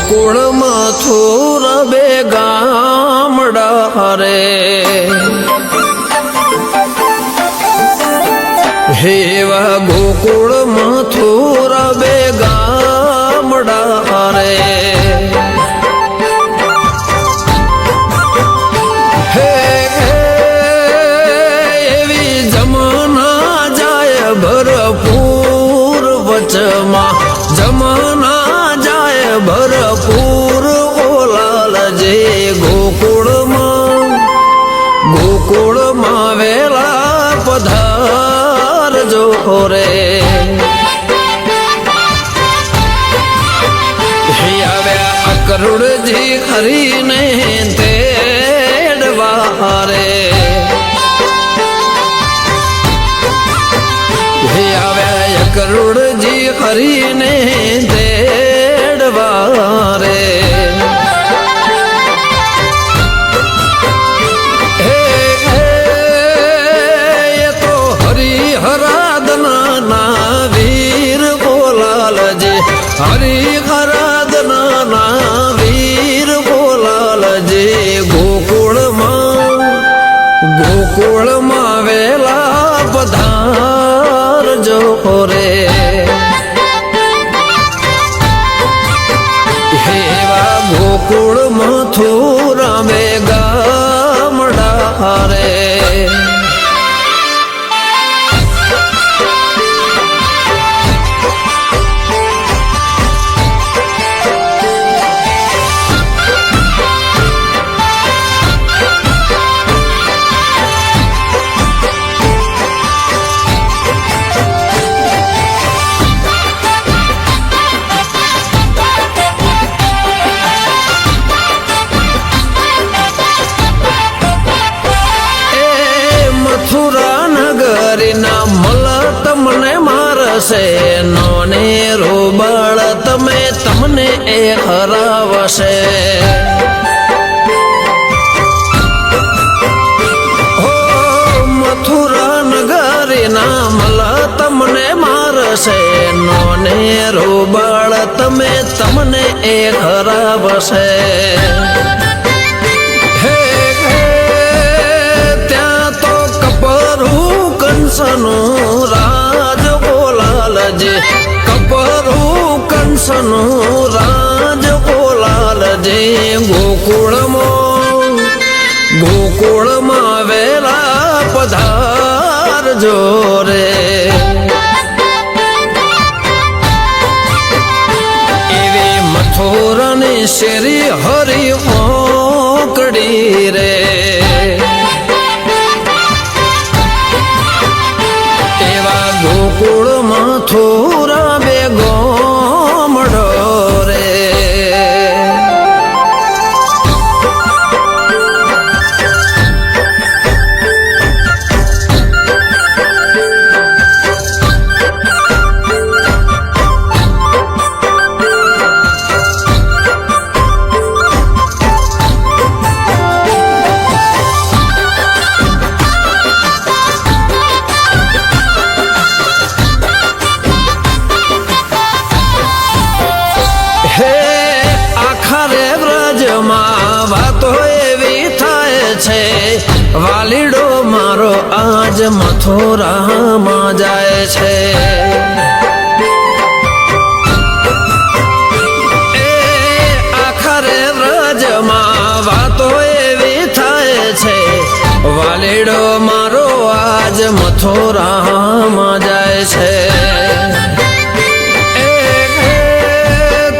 ગોકુળ મથુર બે ગામડા રે હેવા ગોકુળ મથુર બે ગામડા રે હે એવી જમના જાય ભરપૂર વચમાં જમના જાય ભરપૂર ઓલાલ જે ગોકુળમાં વેલા પધાર જો રે હે આવ્યા અકરુડજી ખરીને તેડવા રે હે આવ્યા અકરુડજી ખરીને તેડવા રે હરિહરાદના વીર બોલાલજે ગોકુળમાં વેલા પધાર જો રે હેવા ગોકુળ મથુરા બે ગામડા રે નોને રોબળ તમે તમને એ હરાવશે હો મથુરા નગરીના મલ તમને મારશે નોને રોબળ તમે તમને એ હરાવશે હે ત્યાં તો કપરું કંસનું રાજ કપરું કંસનું રાજ બોલાલજે ગોકુળમાં વેલા પધાર જો રે એવી મથુરાની શેરી હરી ઓકડી રે એવા ગોકુળ મથુરા બે ગોમડો રે વાતો એવી થાય છે વાલીડો મારો આજ મથુરામાં જાય છે એ આખરે વ્રજમાં વાતો એવી થાય છે વાલીડો મારો આજ મથુરામાં જાય છે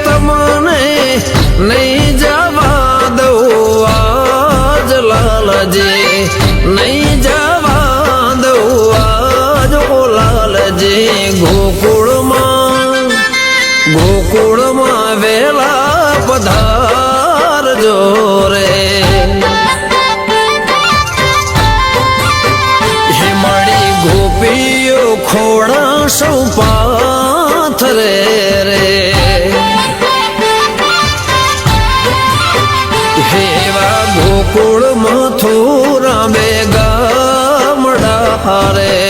તમને નહીં જવા દઉં આજ લાલજી નહીં જવા દઉં આજ લાલજી ગોકુળમાં વેલા પધાર જો રે હિમાળી ગોપીઓ ખોડા સૌ પાથરે રે હેવા ગોકુળ મથુરા બે ગામડા રે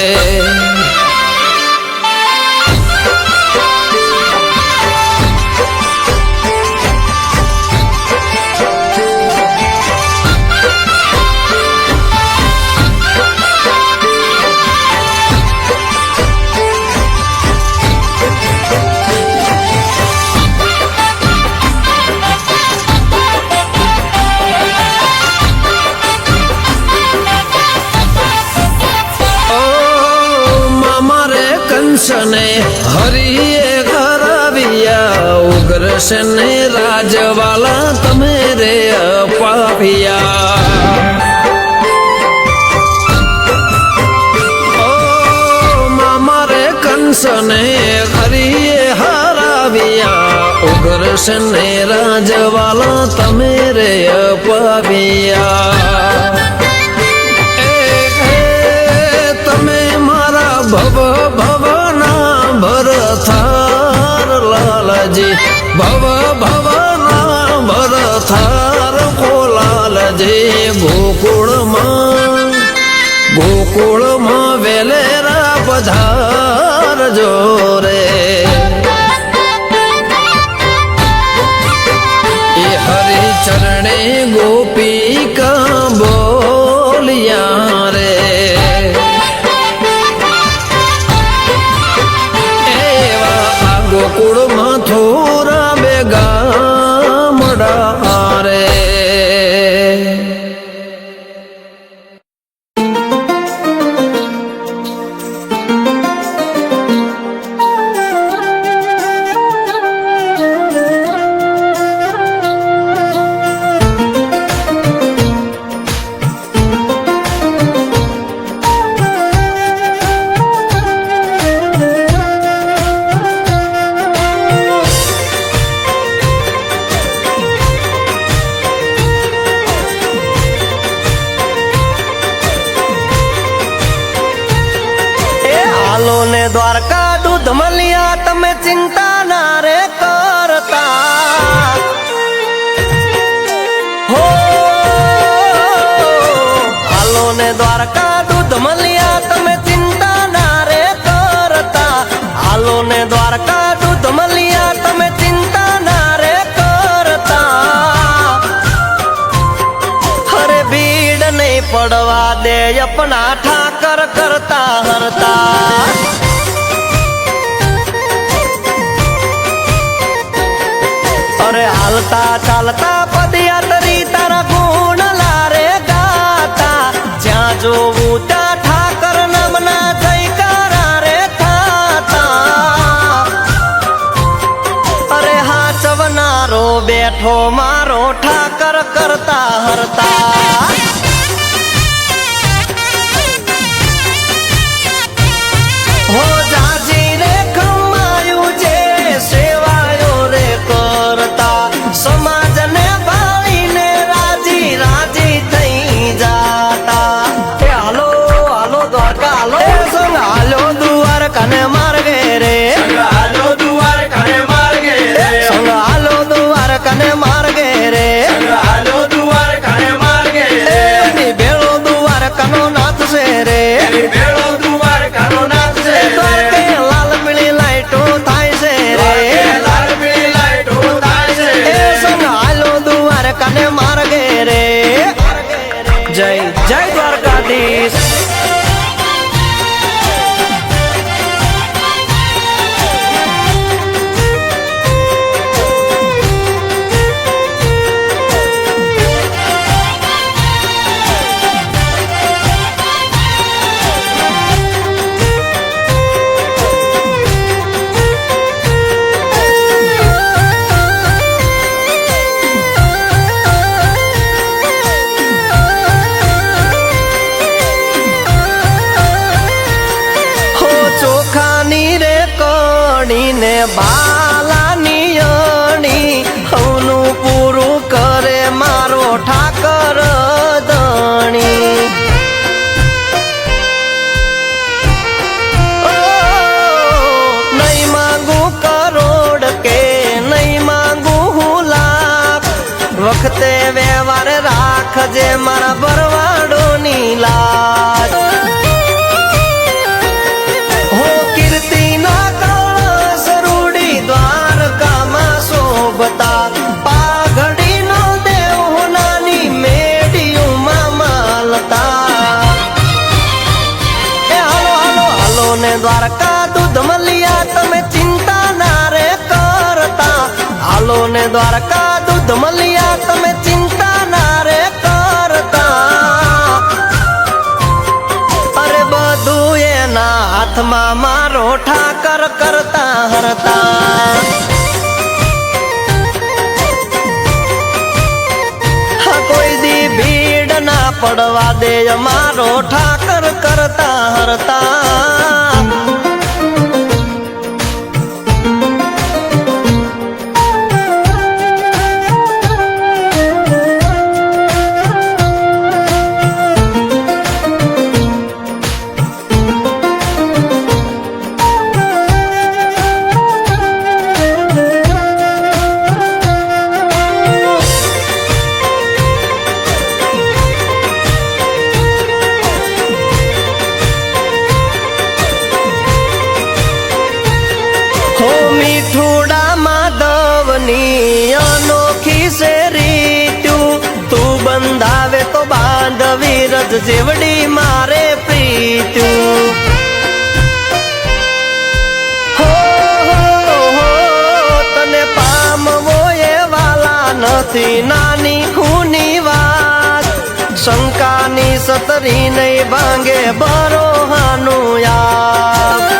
છે ને રાજવાલા તમે રે અપાવ્યા મારે કંસને હરિએ હરાવ્યા ઉગ્ર છે ને રાજવાલા તમે રે અપાવ્યા તમે મારા ભવ ભવના ભરથાર લાલજી ભવ ભવના ભરથાર ખોલાલજી ગોકુળમાં વેલેરા પધાર જોરે એ હરિ ચરણે ગોપિકા બોલિયા રે ગોકુળમાં થોરા બેગા મડા રે દ્વારકા દૂધ મળ્યા તમે ચિંતા ના રે કરતા હો હાલો ને દ્વારકા દૂધ મળ્યા તમે ચિંતા ના રે કરતા હાલો ને દ્વારકા દૂધ મળ્યા તમે ચિંતા ના રે કરતા હરે ભીડ નહીં પડવા દે અપના ઠાકર કરતા હરતા અરે હાલતા ચાલતા પદયાત્રી તારા ગુણ લારે ગાતા જ્યાં જોવું ત્યાં ઠાકર નામના જયકારા રે થાતા અરે હાચવનારો બેઠો મારો ઠાકર કરતા હરતા હો જાજી રે ખમાયું છે સેવાયો રે કરતા સમાજને ભાળીને રાજી રાજી થઈ જાતા એ હાલો હાલો દ્વારકા હાલો સંગ હાલો દ્વારકાને માર્ગે રે સંગ હાલો દ્વારકાને માર્ગે રે સંગ હાલો દ્વારકાને માર્ગે રે સંગ હાલો દ્વારકાને માર્ગે રે ની ભેળો દ્વારકાનો નાથ છે રે ની ભેળો દ્વારકાનો નાથ છે દ્વારકે લાલ પીળી લાઈટો થાય છે રે લાલ પીળી લાઈટો થાય છે એ સંગ હાલો દ્વારકાને માર્ગે રે જય જય દ્વારકાધીશ ને બાલાની અણી હવનું પૂરું કરે મારો ઠાકર દણી નહીં માંગું કરોડ કે નહીં માંગું લાખ વખતે વ્યવહાર રાખજે મારા ભરવાડોની લાજ હો કીર્તિ ના દ્વારકામાં શોભતા પાઘડી નો દેવ નાની મેડિયુંમાં માલતા એ હાલો હાલો હાલો ને દ્વારકા દૂધ મળ્યા તમે ચિંતા ના રે કરતા હાલો ને દ્વારકા દૂધ મળ્યા તમે ચિંતા ના રે કરતા અરે બધું એના હાથમાં મારો ઠાકર કરતા હરતા પડવા દે અમારો ઠાકર કરતા હરતા મીઠુડા માધવની અનોખી છે રીત્યું તું બંધાવે તો બાંધવી રજ જેવડી મારે પ્રીત્યું હો તને પામવો એ વાલા નથી નાની ખૂની વાત શંકાની સતરી નહીં ભાંગે બરોહાનું યાદ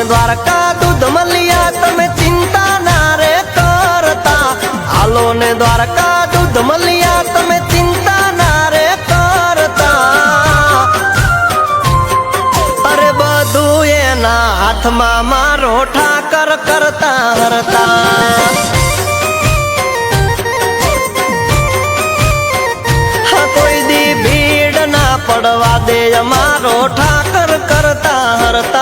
દ્વારકા દૂધ મલિયા તમે ચિંતા ના રે કરતા હાલો ને દ્વારકા દૂધ મલિયા તમે ચિંતા ના રે કરતા અરે બધું એના હાથમાં મારો ઠાકર કરતા હરતા કોઈ દી ભીડ ના પડવા દે અમારો ઠાકર કરતા હરતા